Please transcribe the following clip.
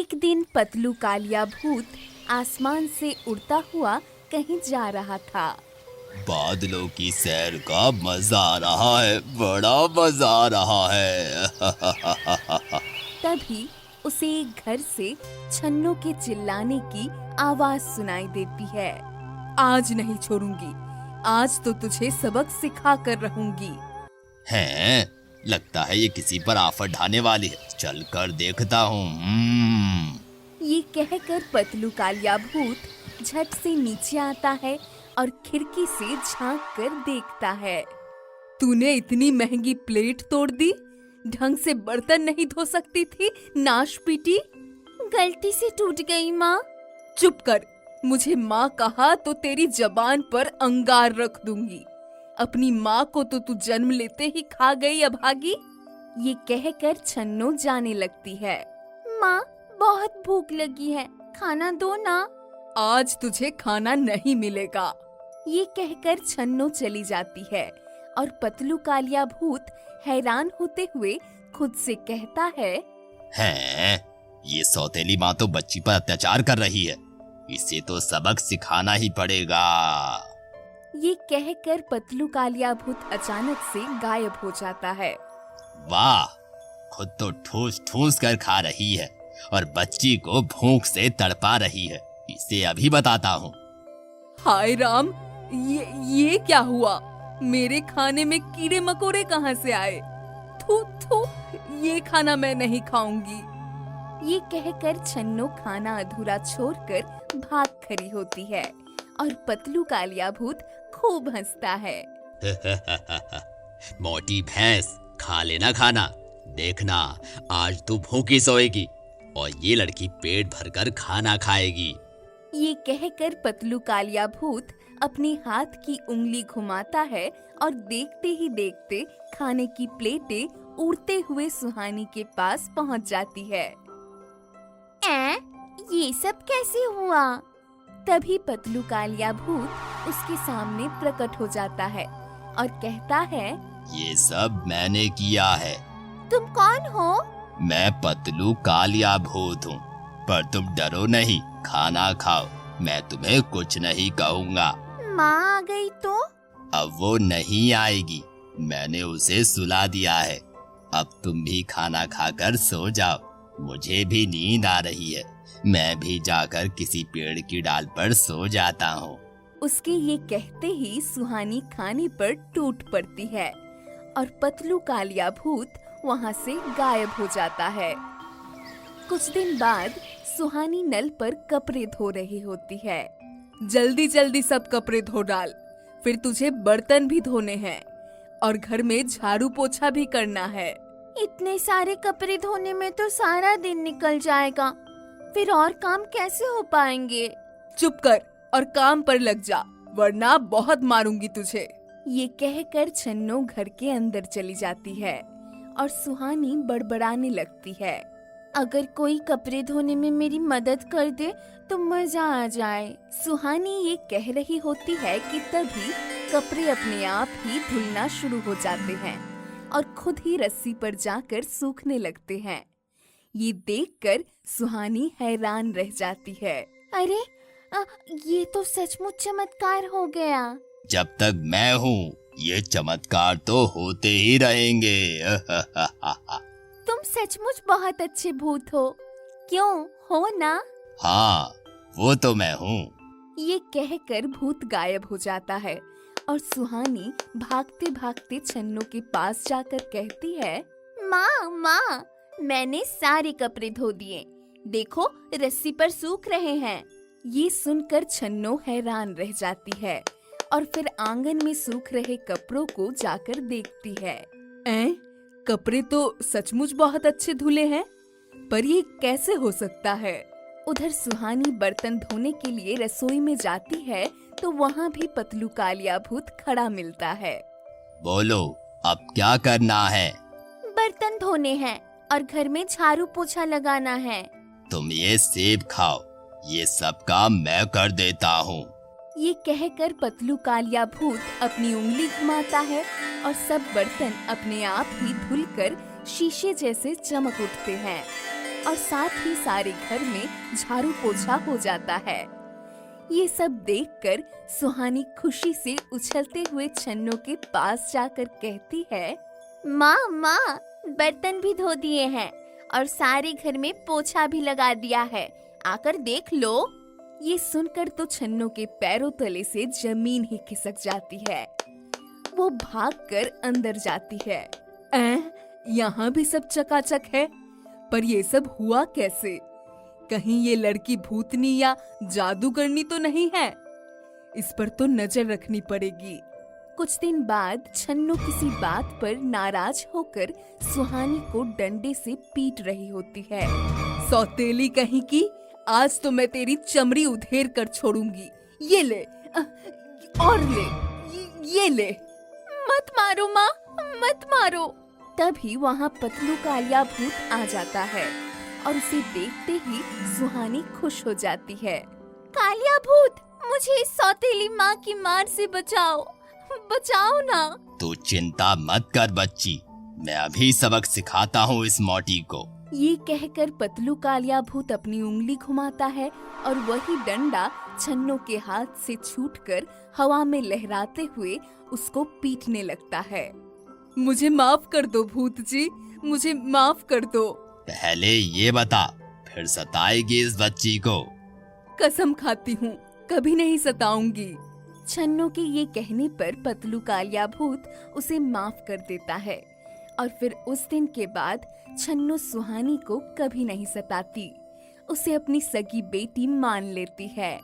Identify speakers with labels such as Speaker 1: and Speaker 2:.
Speaker 1: एक दिन पतलू कालिया भूत आसमान से उड़ता हुआ कहीं जा रहा था।
Speaker 2: बादलों की सैर का मजा आ रहा है, बड़ा मजा आ रहा है।
Speaker 1: तभी उसे एक घर से छन्नों के चिल्लाने की आवाज सुनाई देती है। आज नहीं छोड़ूंगी, आज तो तुझे सबक सिखा कर रहूंगी।
Speaker 2: हैं, लगता है ये किसी पर आफत ढाने वाली है, चल कर देखता हूँ।
Speaker 1: ये कहकर पतलू कालिया भूत झट से नीचे आता है और खिड़की से झांक कर देखता है। तूने इतनी महंगी प्लेट तोड़ दी, ढंग से बर्तन नहीं धो सकती थी, नाश पीटी। गलती से टूट गई माँ। चुप कर, मुझे माँ कहा तो तेरी जबान पर अंगार रख दूंगी। अपनी माँ को तो तू जन्म लेते ही खा गई अभागी। ये कहकर छन्नो जाने लगती है। माँ, बहुत भूख लगी है, खाना दो ना। आज तुझे खाना नहीं मिलेगा। ये कहकर छन्नो चली जाती है और पतलू कालिया भूत हैरान होते हुए खुद से कहता है,
Speaker 2: हैं, ये सौतेली माँ तो बच्ची पर अत्याचार कर रही है, इसे तो सबक सिखाना ही पड़ेगा।
Speaker 1: ये कहकर पतलू कालिया भूत अचानक से गायब हो जाता है।
Speaker 2: वाह, खुद तो ठूस ठूस कर खा रही है और बच्ची को भूख से तड़पा रही है, इसे अभी बताता हूँ।
Speaker 1: हाय राम, ये क्या हुआ? मेरे खाने में कीड़े मकोड़े कहाँ से आए? थू थू, ये खाना मैं नहीं खाऊंगी। ये कहकर छन्नो खाना अधूरा छोड़कर भाग खड़ी होती है और पतलू कालिया भूत खूब हंसता है।
Speaker 2: मोटी भैंस, खा लेना खाना, देखना आज तू भूखी सोएगी और ये लड़की पेट भरकर खाना खाएगी।
Speaker 1: ये कहकर पतलू कालिया भूत अपने हाथ की उंगली घुमाता है और देखते ही देखते खाने की प्लेटें उड़ते हुए सुहानी के पास पहुंच जाती है। ये सब कैसे हुआ? तभी पतलू कालिया भूत उसके सामने प्रकट हो जाता है और कहता है,
Speaker 2: ये सब मैंने किया है।
Speaker 1: तुम कौन हो?
Speaker 2: मैं पतलू कालिया भूत हूँ, पर तुम डरो नहीं, खाना खाओ, मैं तुम्हें कुछ नहीं कहूँगा।
Speaker 1: माँ आ गई तो?
Speaker 2: अब वो नहीं आएगी, मैंने उसे सुला दिया है। अब तुम भी खाना खाकर सो जाओ, मुझे भी नींद आ रही है, मैं भी जाकर किसी पेड़ की डाल पर सो जाता हूँ।
Speaker 1: उसके ये कहते ही सुहानी खाने पर टूट पड़ती है और पतलू कालिया भूत वहाँ से गायब हो जाता है। कुछ दिन बाद सुहानी नल पर कपड़े धो रही होती है। जल्दी जल्दी सब कपड़े धो डाल, फिर तुझे बर्तन भी धोने हैं और घर में झाड़ू पोछा भी करना है। इतने सारे कपड़े धोने में तो सारा दिन निकल जाएगा, फिर और काम कैसे हो पाएंगे? चुप कर और काम पर लग जा, वरना बहुत मारूंगी तुझे। ये कहकर छन्नो घर के अंदर चली जाती है और सुहानी बड़बड़ाने लगती है। अगर कोई कपड़े धोने में मेरी मदद कर दे तो मजा आ जाए। सुहानी ये कह रही होती है कि तभी कपड़े अपने आप ही धुलना शुरू हो जाते हैं और खुद ही रस्सी पर जाकर सूखने लगते हैं। ये देखकर सुहानी हैरान रह जाती है। अरे, ये तो सचमुच चमत्कार हो गया।
Speaker 2: जब तक मैं हूँ, ये चमत्कार तो होते ही रहेंगे।
Speaker 1: तुम सचमुच बहुत अच्छे भूत हो, क्यों हो ना?
Speaker 2: हाँ, वो तो मैं हूँ।
Speaker 1: ये कहकर भूत गायब हो जाता है और सुहानी भागते भागते छन्नो के पास जाकर कहती है, माँ माँ, मैंने सारे कपड़े धो दिए, देखो रस्सी पर सूख रहे हैं। ये सुनकर छन्नो हैरान रह जाती है और फिर आंगन में सूख रहे कपड़ों को जाकर देखती है। कपड़े तो सचमुच बहुत अच्छे धुले हैं, पर ये कैसे हो सकता है? उधर सुहानी बर्तन धोने के लिए रसोई में जाती है तो वहाँ भी पतलू कालिया भूत खड़ा मिलता है।
Speaker 2: बोलो, अब क्या करना है?
Speaker 1: बर्तन धोने हैं और घर में झाड़ू पोछा लगाना है।
Speaker 2: तुम ये सेब खाओ, ये सब काम मैं कर देता हूँ।
Speaker 1: ये कहकर पतलू कालिया भूत अपनी उंगली घुमाता है और सब बर्तन अपने आप ही धुलकर शीशे जैसे चमक उठते हैं। और साथ ही सारे घर में झाड़ू पोछा हो जाता है। ये सब देखकर सुहानी खुशी से उछलते हुए छन्नो के पास जाकर कहती है, माँ माँ, बर्तन भी धो दिए हैं और सारे घर में पोछा भी लगा दिया है, आकर देख लो। ये सुनकर तो छन्नो के पैरों तले से जमीन ही खिसक जाती है। वो भागकर अंदर जाती है। यहाँ भी सब चकाचक है, पर ये सब हुआ कैसे? कहीं ये लड़की भूतनी या जादूगरनी तो नहीं है? इस पर तो नजर रखनी पड़ेगी। कुछ दिन बाद छन्नो किसी बात पर नाराज होकर सुहानी को डंडे से पीट रही होती है। सौतेली कहीं की, आज तो मैं तेरी चमड़ी उधेड़ कर छोड़ूंगी। ये ले, और ले, ये ले। मत मारो माँ, मत मारो। तभी वहाँ पतलू कालिया भूत आ जाता है और उसे देखते ही सुहानी खुश हो जाती है। कालिया भूत, मुझे इस सौतेली माँ की मार से बचाओ, बचाओ ना।
Speaker 2: तू चिंता मत कर बच्ची, मैं अभी सबक सिखाता हूँ इस मोटी को।
Speaker 1: ये कहकर पतलू कालिया भूत अपनी उंगली घुमाता है और वही डंडा छन्नो के हाथ से छूटकर हवा में लहराते हुए उसको पीटने लगता है। मुझे माफ कर दो भूत जी, मुझे माफ कर दो।
Speaker 2: पहले ये बता, फिर सताएगी इस बच्ची को?
Speaker 1: कसम खाती हूँ, कभी नहीं सताऊंगी। छन्नो के ये कहने पर पतलू कालिया भूत उसे माफ कर देता है और फिर उस दिन के बाद छन्नो सुहानी को कभी नहीं सताती। उसे अपनी सगी बेटी मान लेती है।